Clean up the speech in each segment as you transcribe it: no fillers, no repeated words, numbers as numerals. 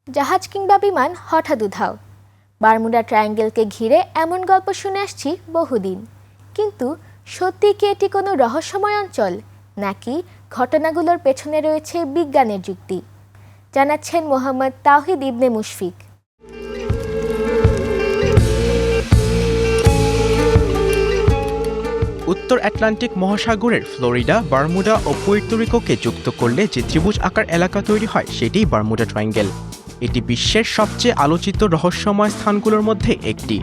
জাহাজ কিংবা বিমান হঠাৎ উধাও। বারমুডা ট্রায়াঙ্গেলকে ঘিরে এমন গল্প শুনে আসছি বহুদিন, কিন্তু সত্যি কি এটি কোনো রহস্যময় অঞ্চল, নাকি ঘটনাগুলোর পেছনে রয়েছে বিজ্ঞানের যুক্তি? জানাচ্ছেন মোহাম্মদ তাওহিদ ইবনে মুশফিক। উত্তর আটলান্টিক মহাসাগরের ফ্লোরিডা, বারমুডা ও পুয়ের্তো রিকোকে যুক্ত করলে যে ত্রিভুজ আকার এলাকা তৈরি হয় সেটিই বারমুডা ট্রায়াঙ্গেল। এটি বিশ্বের সবচেয়ে আলোচিত রহস্যময় স্থানগুলোর মধ্যে একটি।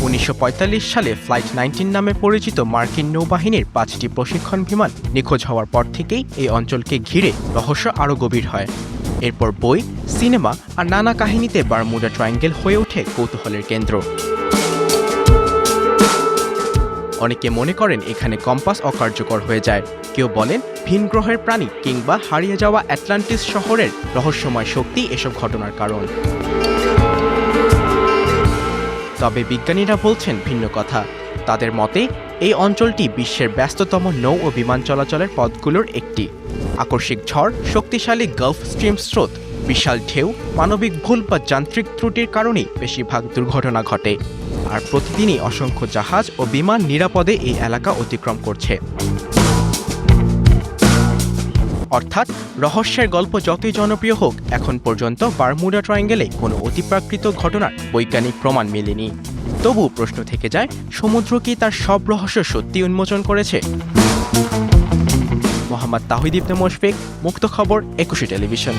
1945 সালে ফ্লাইট 19 নামে পরিচিত মার্কিন নৌবাহিনীর 5টি প্রশিক্ষণ বিমান নিখোঁজ হওয়ার পর থেকেই এই অঞ্চলকে ঘিরে রহস্য আরও গভীর হয়। এরপর বই, সিনেমা আর নানা কাহিনীতে বারমুডা ট্রায়াঙ্গেল হয়ে ওঠে কৌতূহলের কেন্দ্র। অনেকে মনে করেন এখানে কম্পাস অকার্যকর হয়ে যায়, কেউ বলেন ভিন গ্রহের প্রাণী কিংবা হারিয়ে যাওয়া অ্যাটলান্টিস শহরের রহস্যময় শক্তি এসব ঘটনার কারণ। তবে বিজ্ঞানীরা বলছেন ভিন্ন কথা। তাদের মতে এই অঞ্চলটি বিশ্বের ব্যস্ততম নৌ ও বিমান চলাচলের পথগুলোর একটি। আকস্মিক ঝড়, শক্তিশালী গালফ স্ট্রিম স্রোত, বিশাল ঢেউ, মানবিক ভুল বা যান্ত্রিক ত্রুটির কারণেই বেশিরভাগ দুর্ঘটনা ঘটে। আর প্রতিদিনই অসংখ্য জাহাজ ও বিমান নিরাপদে এই এলাকা অতিক্রম করছে। অর্থাৎ রহস্যের গল্প যতই জনপ্রিয় হোক, এখন পর্যন্ত বারমুডা ট্রায়াঙ্গেলে কোনো অতিপ্রাকৃত ঘটনার বৈজ্ঞানিক প্রমাণ মেলেনি। তবুও প্রশ্ন থেকে যায়, সমুদ্র কি তার সব রহস্য সত্যি উন্মোচন করেছে? মোহাম্মদ তাওহিদ ইবনে মুশফিক, মুক্ত খবর, 21 টেলিভিশন।